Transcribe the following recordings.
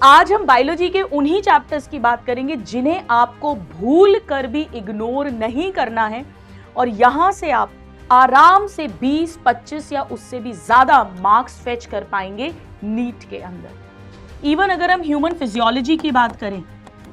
आज हम बायोलॉजी के उन्हीं चैप्टर्स की बात करेंगे जिन्हें आपको भूल कर भी इग्नोर नहीं करना है और यहां से आप आराम से 20, 25 या उससे भी ज्यादा मार्क्स फेच कर पाएंगे नीट के अंदर। इवन अगर हम ह्यूमन फिजियोलॉजी की बात करें,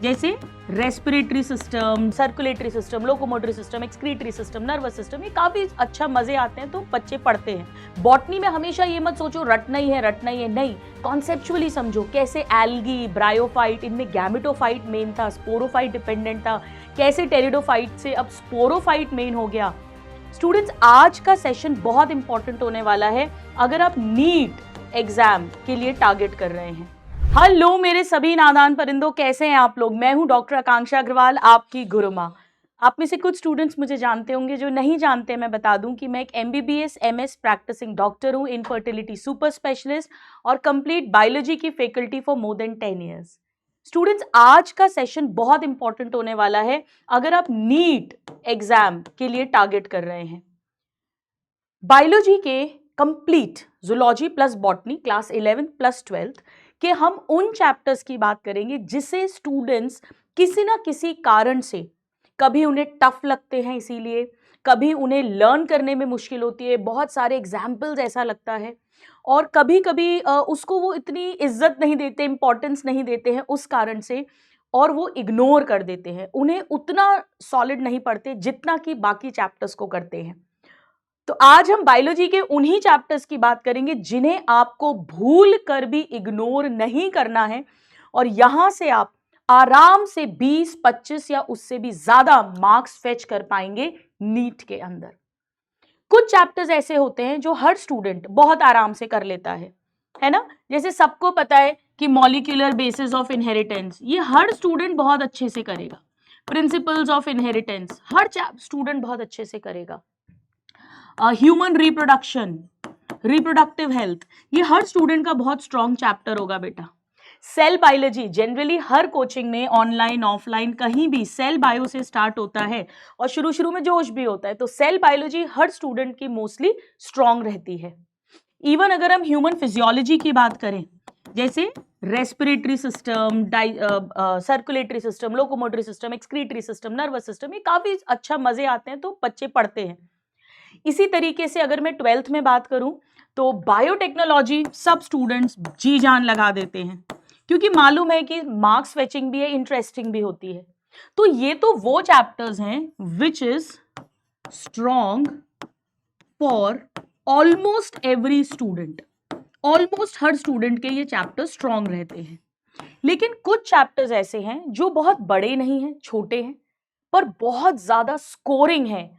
जैसे respiratory system, circulatory system, locomotory system, excretory system, nervous system, ये काफी अच्छा मजे आते हैं तो बच्चे पढ़ते हैं। बॉटनी में हमेशा ये मत सोचो रटना ही है, नहीं, कॉन्सेप्चुअली समझो कैसे एल्गी, ब्रायोफाइट, इनमें गैमेटोफाइट मेन था, स्पोरोफाइट डिपेंडेंट था, कैसे टेरिडोफाइट से अब स्पोरोफाइट मेन हो गया। स्टूडेंट्स, आज का सेशन बहुत इंपॉर्टेंट होने वाला है अगर आप नीट एग्जाम के लिए टारगेट कर रहे हैं। हेलो मेरे सभी नादान परिंदों, कैसे हैं आप लोग? मैं हूं डॉक्टर आकांक्षा अग्रवाल, आपकी गुरु मां। आप में से कुछ स्टूडेंट्स मुझे जानते होंगे, जो नहीं जानते मैं बता दूं कि मैं एक MBBS MS प्रैक्टिसिंग डॉक्टर हूं, इनफर्टिलिटी सुपर स्पेशलिस्ट और कंप्लीट बायोलॉजी की faculty for more than 10 years. Students, आज का सेशन बहुत इंपॉर्टेंट होने वाला है अगर आप नीट एग्जाम के लिए टारगेट कर रहे हैं। बायोलॉजी के complete zoology plus botany class 11 plus 12 कि हम उन चैप्टर्स की बात करेंगे जिसे स्टूडेंट्स किसी ना किसी कारण से, कभी उन्हें टफ लगते हैं इसीलिए, कभी उन्हें लर्न करने में मुश्किल होती है, बहुत सारे एग्जाम्पल्स ऐसा लगता है, और कभी कभी उसको वो इतनी इज्जत नहीं देते, इंपॉर्टेंस नहीं देते हैं उस कारण से, और वो इग्नोर कर देते हैं, उन्हें उतना सॉलिड नहीं पढ़ते जितना कि बाकी चैप्टर्स को करते हैं। तो आज हम बायोलॉजी के उन्हीं चैप्टर्स की बात करेंगे जिन्हें आपको भूल कर भी इग्नोर नहीं करना है और यहां से आप आराम से 20, 25 या उससे भी ज्यादा मार्क्स फेच कर पाएंगे नीट के अंदर। कुछ चैप्टर्स ऐसे होते हैं जो हर स्टूडेंट बहुत आराम से कर लेता है ना? जैसे सबको पता है कि मॉलिक्यूलर बेसिस ऑफ इनहेरिटेंस, ये हर स्टूडेंट बहुत अच्छे से करेगा। Principles of inheritance her student बहुत अच्छे से करेगा। ह्यूमन रिप्रोडक्शन, रिप्रोडक्टिव हेल्थ, ये हर स्टूडेंट का बहुत स्ट्रॉन्ग चैप्टर होगा बेटा। सेल बायोलॉजी जनरली हर कोचिंग में, ऑनलाइन ऑफलाइन कहीं भी, सेल बायो से स्टार्ट होता है और शुरू में जोश भी होता है, तो सेल बायोलॉजी हर स्टूडेंट की मोस्टली स्ट्रॉन्ग रहती है। इवन अगर हम ह्यूमन फिजियोलॉजी की बात करें, जैसे respiratory system, circulatory system, locomotory system, excretory system, nervous system, ये काफी अच्छा मजे आते हैं तो बच्चे पढ़ते हैं। इसी तरीके से अगर मैं 12th में बात करूं तो बायोटेक्नोलॉजी सब स्टूडेंट्स जी जान लगा देते हैं, क्योंकि मालूम है कि मार्क्स फेचिंग भी है, इंटरेस्टिंग भी होती है। तो ये तो वो चैप्टर्स हैं which is strong for almost every student. Almost her student के ये चैप्टर स्ट्रॉन्ग रहते हैं। लेकिन कुछ चैप्टर्स ऐसे हैं जो बहुत बड़े नहीं हैं, छोटे हैं, पर बहुत ज्यादा स्कोरिंग है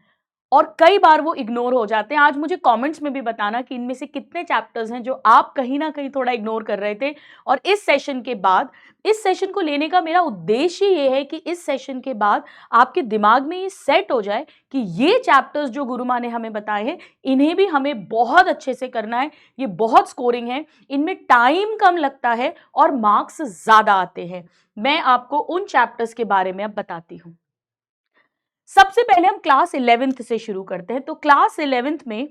और कई बार वो इग्नोर हो जाते हैं। आज मुझे कमेंट्स में भी बताना कि इनमें से कितने चैप्टर्स हैं जो आप कहीं ना कहीं थोड़ा इग्नोर कर रहे थे। और इस सेशन के बाद, इस सेशन को लेने का मेरा उद्देश्य ये है कि इस सेशन के बाद आपके दिमाग में ये सेट हो जाए कि ये चैप्टर्स जो गुरु माँ ने हमें बताए हैं, इन्हें भी हमें बहुत अच्छे से करना है। ये बहुत स्कोरिंग है, इनमें टाइम कम लगता है और मार्क्स ज्यादा आते हैं। मैं आपको उन चैप्टर्स के बारे में अब बताती हूँ। सबसे पहले हम क्लास 11th से शुरू करते हैं। तो क्लास 11th में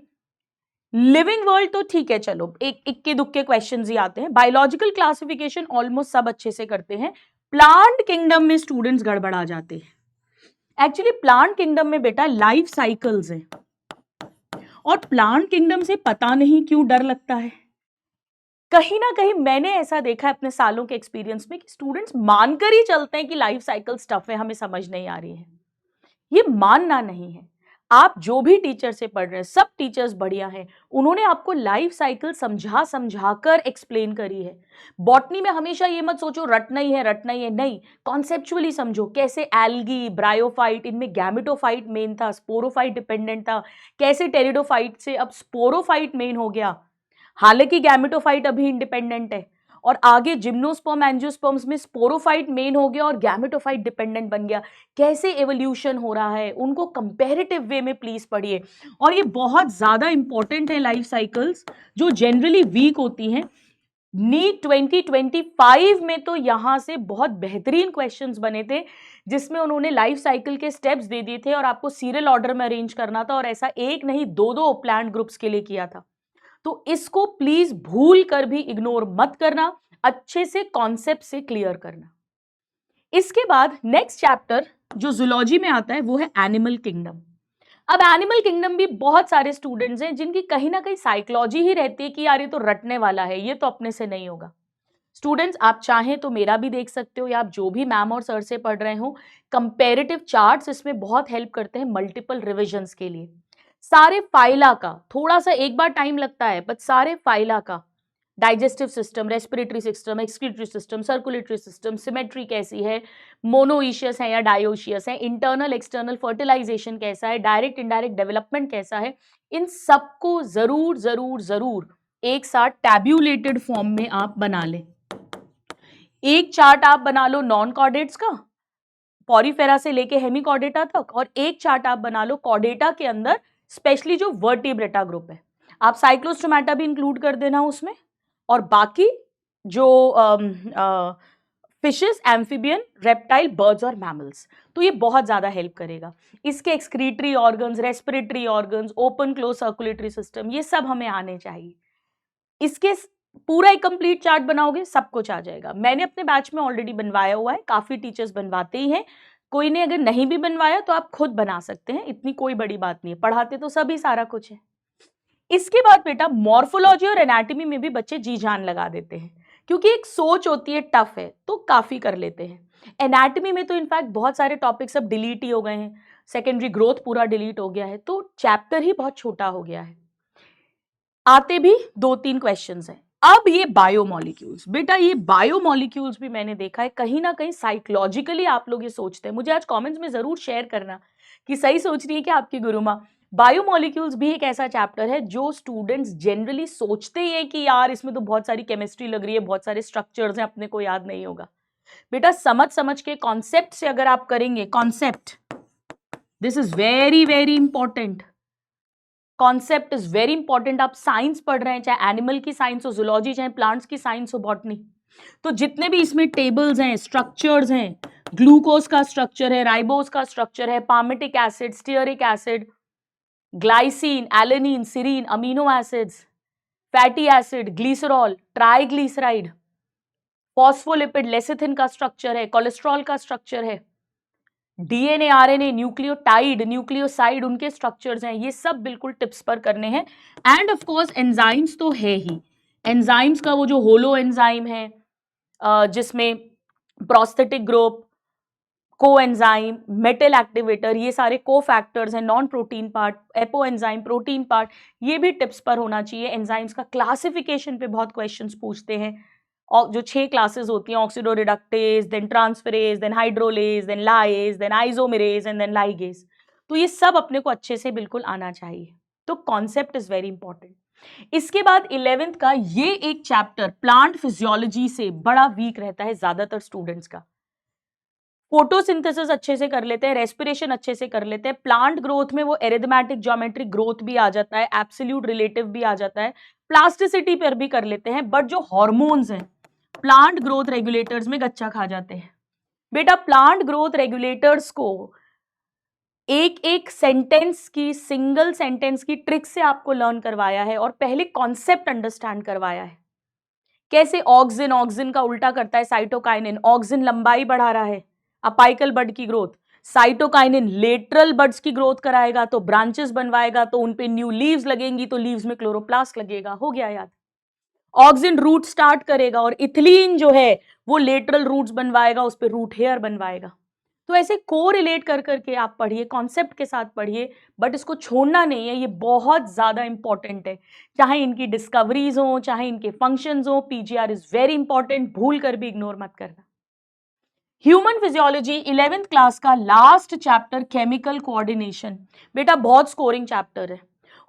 लिविंग वर्ल्ड तो ठीक है, चलो एक इक्के दुक्के क्वेश्चंस ही आते हैं। बायोलॉजिकल क्लासिफिकेशन ऑलमोस्ट सब अच्छे से करते हैं। प्लांट किंगडम में स्टूडेंट्स गड़बड़ा जाते हैं। एक्चुअली प्लांट किंगडम में बेटा लाइफ साइकिल्स हैं और प्लांट किंगडम से पता नहीं क्यों डर लगता है। कहीं ना कहीं मैंने ऐसा देखा है अपने सालों के एक्सपीरियंस में कि स्टूडेंट्स मानकर ही चलते हैं कि लाइफ साइकिल स्टफ है, हमें समझ नहीं आ रही है। ये मानना नहीं है। आप जो भी टीचर से पढ़ रहे हैं, सब टीचर्स बढ़िया हैं, उन्होंने आपको लाइफ साइकिल समझा कर एक्सप्लेन करी है। बॉटनी में हमेशा ये मत सोचो रटना ही है, नहीं, कॉन्सेप्चुअली समझो कैसे एल्गी, ब्रायोफाइट, इनमें गैमेटोफाइट मेन था, स्पोरोफाइट डिपेंडेंट था, कैसे टेरिडोफाइट से अब स्पोरोफाइट मेन हो गया। हालांकि गैमेटोफाइट अभी इंडिपेंडेंट है और आगे जिम्नोस्पर्म, एंजियोस्पर्म्स में स्पोरोफाइट मेन हो गया और गैमेटोफाइट डिपेंडेंट बन गया। कैसे एवोल्यूशन हो रहा है, उनको कंपैरेटिव वे में प्लीज पढ़िए। और ये बहुत ज्यादा इंपॉर्टेंट है लाइफ साइकिल्स, जो जनरली वीक होती हैं। नीट 2025 में तो यहां से बहुत बेहतरीन क्वेश्चंस बने थे, जिसमें उन्होंने लाइफ साइकिल के स्टेप्स दे दिए थे और आपको सीरियल ऑर्डर में अरेंज करना था, और ऐसा एक नहीं दो प्लांट ग्रुप्स के लिए किया था। तो इसको प्लीज भूल कर भी इग्नोर मत करना। अच्छे से कॉन्सेप्ट से क्लियर करना। इसके बाद नेक्स्ट चैप्टर जो जूलॉजी में आता है वो है एनिमल किंगडम। अब एनिमल किंगडम भी बहुत सारे स्टूडेंट्स हैं जिनकी कहीं ना कहीं साइकोलॉजी ही रहती है कि यार ये तो रटने वाला है, ये तो अपने से नहीं होगा। स्टूडेंट्स, आप चाहें तो मेरा भी देख सकते हो या आप जो भी मैम और सर से पढ़ रहे हो, कंपैरेटिव चार्ट्स इसमें बहुत हेल्प करते हैं मल्टीपल रिविजन्स के लिए। सारे फाइला का थोड़ा सा एक बार टाइम लगता है, बट सारे फाइला का digestive system, respiratory system, excretory system, circulatory system, symmetry कैसी है, मोनोइशियस है या डायोशियस है, इंटरनल एक्सटर्नल फर्टिलाइजेशन कैसा है, डायरेक्ट इनडायरेक्ट डेवलपमेंट कैसा है, इन सबको जरूर जरूर जरूर एक साथ टैब्यूलेटेड फॉर्म में आप बना लें। एक चार्ट आप बना लो नॉन कॉर्डेट्स का, पॉरीफेरा से लेके हेमिकॉर्डेटा तक, और एक चार्ट आप बना लो कॉर्डेटा के अंदर स्पेशली जो वर्टिब्रेटा ग्रुप है। आप साइक्लोस्टोमेटा भी इंक्लूड कर देना उसमें, और बाकी जो फिशेस, एम्फिबियन, रेप्टाइल, बर्ड्स और मैमल्स, तो ये बहुत ज्यादा हेल्प करेगा। इसके excretory organs, respiratory organs, open close circulatory system, ये सब हमें आने चाहिए। इसके पूरा एक कंप्लीट चार्ट बनाओगे सब कुछ आ जाएगा। मैंने अपने बैच में ऑलरेडी बनवाया हुआ है, काफी टीचर्स बनवाते ही हैं। कोई ने अगर नहीं भी बनवाया तो आप खुद बना सकते हैं, इतनी कोई बड़ी बात नहीं है, पढ़ाते तो सभी सारा कुछ है। इसके बाद बेटा मॉर्फोलॉजी और एनाटॉमी में भी बच्चे जी जान लगा देते हैं, क्योंकि एक सोच होती है टफ है तो काफी कर लेते हैं। एनाटॉमी में तो इनफैक्ट बहुत सारे टॉपिक्स अब डिलीट ही हो गए हैं, सेकेंडरी ग्रोथ पूरा डिलीट हो गया है, तो चैप्टर ही बहुत छोटा हो गया है। आते भी 2-3 क्वेश्चंस हैं। अब ये बायोमोलिक्यूल्स, बेटा ये बायोमोलिक्यूल्स भी मैंने देखा है कहीं ना कहीं साइकोलॉजिकली आप लोग ये सोचते हैं, मुझे आज कमेंट्स में जरूर शेयर करना कि सही सोच रही है कि आपकी गुरु माँ। बायोमोलिक्यूल्स भी एक ऐसा चैप्टर है जो स्टूडेंट्स जनरली सोचते ही हैं कि यार इसमें तो बहुत सारी केमिस्ट्री लग रही है, बहुत सारे स्ट्रक्चर्स हैं, अपने को याद नहीं होगा। बेटा समझ समझ के कॉन्सेप्ट से अगर आप करेंगे, concept, this is very very important, concept is very important. आप साइंस पढ़ रहे हैं, चाहे एनिमल की साइंस हो, जूलॉजी, चाहे प्लांट्स की साइंस हो, बॉटनी, तो जितने भी इसमें टेबल्स हैं, स्ट्रक्चर्स हैं, ग्लूकोज का स्ट्रक्चर है, राइबोज का स्ट्रक्चर है, palmitic acid, stearic acid, glycine, alanine, serine, amino acids, fatty acid, glycerol, triglyceride, phospholipid, lecithin का स्ट्रक्चर है, कोलेस्ट्रॉल का स्ट्रक्चर है, डीएनए, आरएनए, न्यूक्लियोटाइड, न्यूक्लियोसाइड, उनके स्ट्रक्चर्स हैं, ये सब बिल्कुल टिप्स पर करने हैं। एंड ऑफ कोर्स एंजाइम्स तो है ही, एंजाइम्स का वो जो होलो एंजाइम है जिसमें prosthetic group, coenzyme, metal activator, ये सारे कोफैक्टर्स हैं, non protein part, apo enzyme, protein part, ये भी टिप्स पर होना चाहिए। एंजाइम्स का क्लासिफिकेशन पे बहुत क्वेश्चंस पूछते हैं, और जो 6 क्लासेस होती हैं, oxidoreductase, then transferase, then hydrolase, then lyase, then isomerase and then ligase, तो ये सब अपने को अच्छे से बिल्कुल आना चाहिए। तो कॉन्सेप्ट इज वेरी इंपॉर्टेंट। इसके बाद 11th का ये एक चैप्टर प्लांट फिजियोलॉजी से बड़ा वीक रहता है ज्यादातर स्टूडेंट्स का। फोटोसिंथेसिस अच्छे से कर लेते हैं, रेस्पिरेशन अच्छे से कर लेते हैं, प्लांट ग्रोथ में वो एरिथमेटिक ज्योमेट्रिक ग्रोथ भी आ जाता है, एब्सोल्यूट रिलेटिव भी आ जाता है, प्लास्टिसिटी पर भी कर लेते हैं, बट जो हॉर्मोन्स हैं प्लांट ग्रोथ रेगुलेटर्स में गच्चा खा जाते हैं। बेटा प्लांट ग्रोथ रेगुलेटर्स को एक एक सेंटेंस की, सिंगल सेंटेंस की ट्रिक से आपको लर्न करवाया है, और पहले कॉन्सेप्ट अंडरस्टैंड करवाया है। कैसे ऑक्सिन, ऑक्सिन का उल्टा करता है साइटोकाइनिन, ऑक्सिन लंबाई बढ़ा रहा है, अपाइकल बड की ग्रोथ, साइटोकाइनिन लेटरल बड्स की ग्रोथ कराएगा, तो ब्रांचेस बनवाएगा, तो उन पे न्यू लीव्स लगेंगी, तो लीव्स में क्लोरोप्लास्ट लगेगा, हो गया याद। ऑक्सिन रूट स्टार्ट करेगा, और इथिलीन जो है वो लेटरल रूट्स बनवाएगा, उस पे रूट हेयर बनवाएगा। तो ऐसे को रिलेट कर करके आप पढ़िए, कॉन्सेप्ट के साथ पढ़िए, बट इसको छोड़ना नहीं है, ये बहुत ज्यादा इंपॉर्टेंट है। चाहे इनकी डिस्कवरीज हो, चाहे इनके फंक्शंस हो, पीजीआर इज वेरी इंपॉर्टेंट, भूल कर भी इग्नोर मत करना। ह्यूमन फिजियोलॉजी 11th क्लास का लास्ट चैप्टर केमिकल कोऑर्डिनेशन, बेटा बहुत स्कोरिंग चैप्टर है।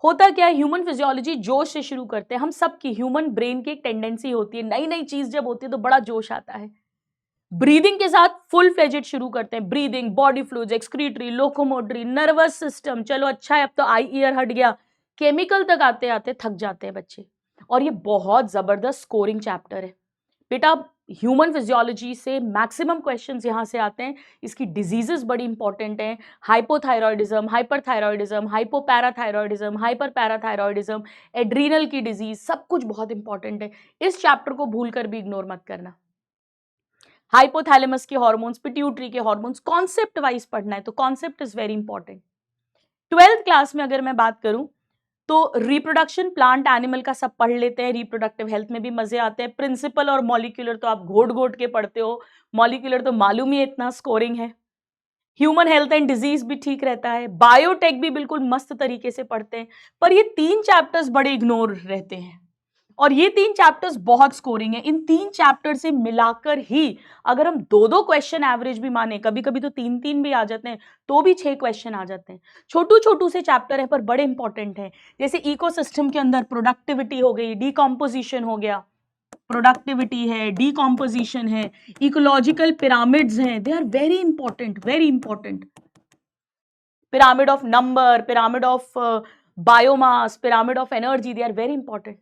होता क्या है, ह्यूमन फिजियोलॉजी जोश से शुरू करते हैं, हम सबकी ह्यूमन ब्रेन की एक टेंडेंसी होती है, नई नई चीज जब होती है तो बड़ा जोश आता है। ब्रीदिंग के साथ फुल फ्लेजेड शुरू करते हैं, breathing, body fluids, excretory, locomotory, nervous system, चलो अच्छा है अब तो आई ईयर हट गया, केमिकल तक आते आते थक जाते हैं बच्चे, और ये बहुत जबरदस्त स्कोरिंग चैप्टर है। बेटा ह्यूमन फिजियोलॉजी से मैक्सिमम क्वेश्चंस यहाँ से आते हैं। इसकी डिजीजेस बड़ी इंपॉर्टेंट हैं, हाइपोथायरॉयडिज्म, हाइपरथायरॉयडिज्म, हाइपोपैराथायरॉयडिज्म, हाइपरपैराथायरॉयडिज्म, एड्रीनल की डिजीज, सब कुछ बहुत इंपॉर्टेंट है। इस चैप्टर को भूल कर भी इग्नोर मत करना। हाइपोथैलेमस के हॉर्मोन्स, पिट्यूटरी के हॉर्मोन्स, कॉन्सेप्ट वाइज पढ़ना है, तो concept is very important. 12th class में अगर मैं बात करूं तो रिप्रोडक्शन प्लांट एनिमल का सब पढ़ लेते हैं, रिप्रोडक्टिव हेल्थ में भी मजे आते हैं। प्रिंसिपल और मॉलिक्यूलर तो आप घोट घोट के पढ़ते हो, मॉलिक्यूलर तो मालूम ही इतना स्कोरिंग है। ह्यूमन हेल्थ एंड डिजीज भी ठीक रहता है, बायोटेक भी बिल्कुल मस्त तरीके से पढ़ते हैं। पर ये 3 चैप्टर्स बड़े इग्नोर रहते हैं और ये 3 चैप्टर्स बहुत स्कोरिंग है। इन 3 चैप्टर से मिलाकर ही अगर हम 2-2 क्वेश्चन एवरेज भी माने, कभी कभी तो 3-3 भी आ जाते हैं, तो भी 6 क्वेश्चन आ जाते हैं। छोटू छोटू से चैप्टर है पर बड़े इंपॉर्टेंट है। जैसे इकोसिस्टम के अंदर प्रोडक्टिविटी हो गई, डिकॉम्पोजिशन हो गया, प्रोडक्टिविटी है, डिकॉम्पोजिशन है, इकोलॉजिकल पिरामिड्स हैं, they are very important, very important. Pyramid of number, pyramid of biomass, pyramid of energy, they are very important.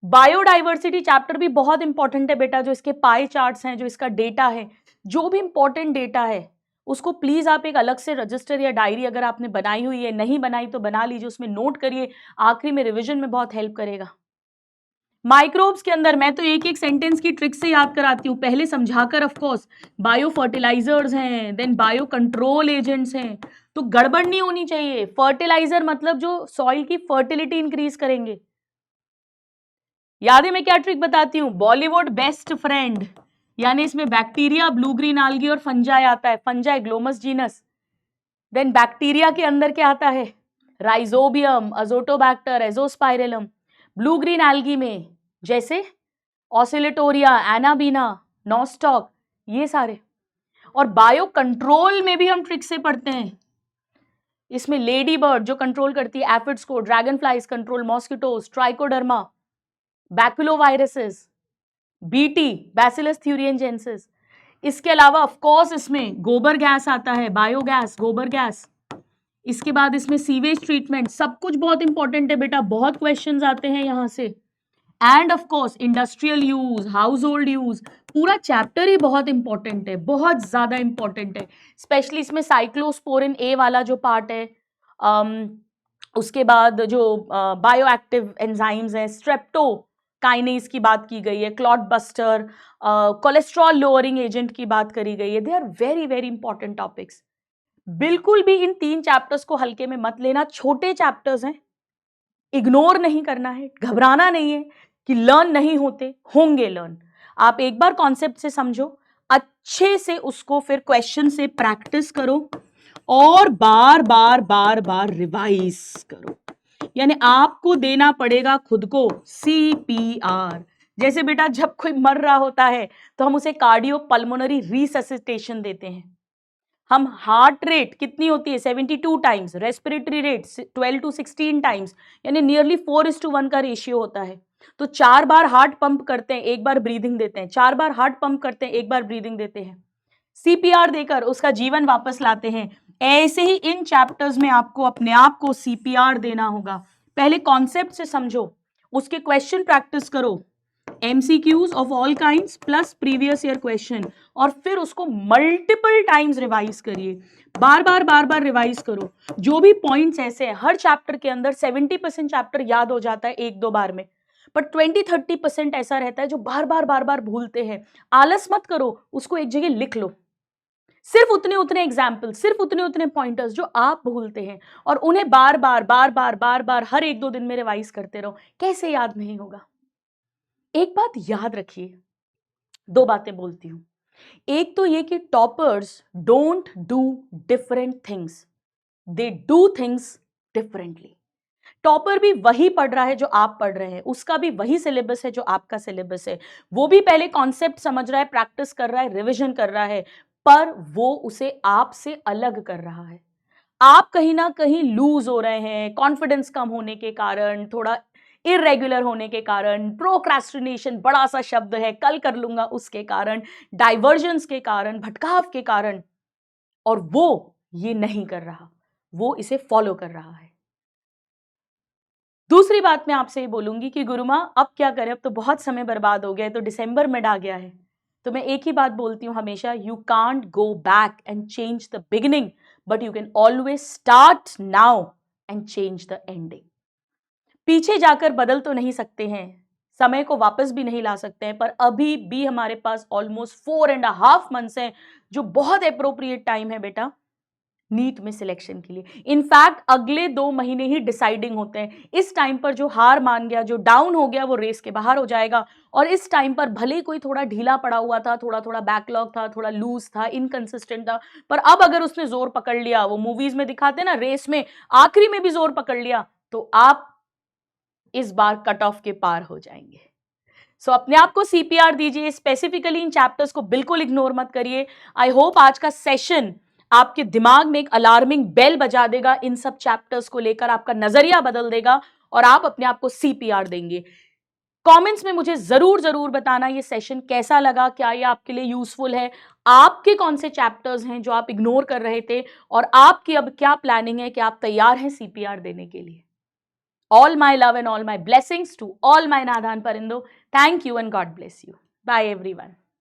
Biodiversity chapter भी बहुत इंपॉर्टेंट है बेटा, जो इसके पाई चार्ट्स हैं, जो इसका डेटा है, जो भी इंपॉर्टेंट डेटा है उसको प्लीज आप एक अलग से रजिस्टर या डायरी अगर आपने बनाई हुई है, नहीं बनाई तो बना लीजिए, उसमें नोट करिए, आखिरी में रिवीजन में बहुत हेल्प करेगा। माइक्रोब्स के अंदर मैं तो एक एक सेंटेंस की ट्रिक से याद कराती हूँ, पहले समझाकर। ऑफ कोर्स बायो फर्टिलाइजर्स हैं, देन बायो कंट्रोल एजेंट्स हैं, तो गड़बड़ नहीं होनी चाहिए। फर्टिलाइजर मतलब जो सॉइल की फर्टिलिटी इंक्रीज करेंगे। याद है मैं क्या ट्रिक बताती हूँ? बॉलीवुड बेस्ट फ्रेंड, यानी इसमें बैक्टीरिया, ब्लू ग्रीन आल्गी और फंजाई आता है। Fungi Glomus genus. Then bacteria के अंदर क्या आता है? Rhizobium, Azotobacter, Azospirillum. Blue green algae में जैसे ऑसिलेटोरिया, एनाबीना, नॉस्टॉक, ये सारे। और बायो कंट्रोल में भी हम ट्रिक से पढ़ते हैं। इसमें लेडी बर्ड जो कंट्रोल करती है एफिड्स को, dragonflies control mosquitoes, Trichoderma, baculoviruses, BT, Bacillus thuringiensis. इसके अलावा ऑफ कोर्स इसमें गोबर गैस आता है, बायोगैस, गोबर गैस। इसके बाद इसमें सीवेज ट्रीटमेंट, सब कुछ बहुत इंपॉर्टेंट है बेटा, बहुत क्वेश्चंस आते हैं यहां से। End of course industrial use, house hold use, पूरा चैप्टर ही बहुत इंपॉर्टेंट है, बहुत ज्यादा इंपॉर्टेंट है। स्पेशली इसमें साइक्लोस्पोरिन ए वाला जो पार्ट है, उसके बाद जो बायो एक्टिव एंजाइम्स हैं, स्ट्रेप्टो काइनेज की बात की गई है, clot buster, cholesterol lowering agent की बात करी गई है। They are very very important topics. बिल्कुल भी इन 3 चैप्टर्स को हल्के में मत लेना, छोटे चैप्टर्स हैं, इग्नोर नहीं करना है, घबराना नहीं है कि लर्न नहीं होते, होंगे लर्न। आप एक बार कॉन्सेप्ट से समझो, अच्छे से उसको फिर क्वेश्चन से प्रैक्टिस करो और बार बार बार बार रिवाइज करो। यानी आपको देना पड़ेगा खुद को CPR। जैसे बेटा जब कोई मर रहा होता है तो हम उसे कार्डियो पल्मोनरी रिससिटेशन देते हैं। हम हार्ट रेट कितनी होती है? 72 times, respiratory rate 12 to 16 times, यानी नियरली 4:1 का रेशियो होता है। तो 4 बार हार्ट पंप करते हैं, 1 बार ब्रीदिंग देते हैं, 4 बार हार्ट पंप करते हैं, 1 बार ब्रीदिंग देते हैं, CPR देकर उसका जीवन वापस लाते हैं। ऐसे ही इन चैप्टर्स में आपको अपने आप को CPR देना होगा। पहले कॉन्सेप्ट से समझो, उसके क्वेश्चन प्रैक्टिस करो, MCQs of all kinds plus previous year question, और फिर उसको मल्टीपल टाइम्स रिवाइज करिए, बार बार रिवाइज करो। जो भी पॉइंट्स ऐसे हैं, हर चैप्टर के अंदर 70% चैप्टर याद हो जाता है 1-2 बार में, पर 20-30% ऐसा रहता है जो बार बार भूलते हैं। आलस मत करो, उसको एक जगह लिख लो, सिर्फ उतने एग्जाम्पल, सिर्फ उतने पॉइंटर्स जो आप भूलते हैं, और उन्हें बार बार हर 1-2 दिन में रिवाइज करते रहो। कैसे याद नहीं होगा? एक बात याद रखिए, 2 बातें बोलती हूं। एक तो ये कि toppers don't do different things, they do things differently. Topper भी वही पढ़ रहा है जो आप पढ़ रहे हैं, उसका भी वही सिलेबस है जो आपका सिलेबस है। वो भी पहले कॉन्सेप्ट समझ रहा है, प्रैक्टिस कर रहा है, रिवीजन कर रहा है, पर वो उसे आपसे अलग कर रहा है। आप कहीं ना कहीं लूज हो रहे हैं, कॉन्फिडेंस कम होने के कारण, थोड़ा इरेगुलर होने के कारण, प्रोक्रास्टिनेशन बड़ा सा शब्द है, कल कर लूंगा उसके कारण, डाइवर्जेंस के कारण, भटकाव के कारण, और वो ये नहीं कर रहा, वो इसे फॉलो कर रहा है। दूसरी बात मैं आपसे ये बोलूंगी कि गुरुमा अब क्या करें, अब तो बहुत समय बर्बाद हो गया है, तो दिसंबर मिड आ गया है, तो मैं एक ही बात बोलती हूं हमेशा, you can't go back and change the beginning, but you can always start now and change the ending. पीछे जाकर बदल तो नहीं सकते हैं, समय को वापस भी नहीं ला सकते हैं, पर अभी भी हमारे पास ऑलमोस्ट 4.5 मंथ्स हैं, जो बहुत अप्रोप्रिएट टाइम है बेटा नीट में सिलेक्शन के लिए। इनफैक्ट अगले 2 महीने ही डिसाइडिंग होते हैं। इस टाइम पर जो हार मान गया, जो डाउन हो गया, वो रेस के बाहर हो जाएगा। और इस टाइम पर भले ही कोई थोड़ा ढीला पड़ा हुआ था, थोड़ा थोड़ा बैकलॉग था, थोड़ा लूज था, इनकंसिस्टेंट था, पर अब अगर उसने जोर पकड़ लिया, वो मूवीज में दिखाते ना रेस में आखिरी में भी जोर पकड़ लिया, तो आप इस बार कट ऑफ के पार हो जाएंगे। सो अपने आप को सीपीआर दीजिए, स्पेसिफिकली इन चैप्टर्स को बिल्कुल इग्नोर मत करिए। आई होप आज का सेशन आपके दिमाग में एक अलार्मिंग बेल बजा देगा, इन सब चैप्टर्स को लेकर आपका नजरिया बदल देगा और आप अपने आप को सीपीआर देंगे। कमेंट्स में मुझे जरूर जरूर बताना ये सेशन कैसा लगा, क्या ये आपके लिए यूजफुल है, आपके कौन से चैप्टर्स हैं जो आप इग्नोर कर रहे थे, और आपकी अब क्या प्लानिंग है कि आप तैयार हैं सीपीआर देने के लिए। All my love and all my blessings to all my Nadhan Parindo. Thank you and God bless you. Bye everyone.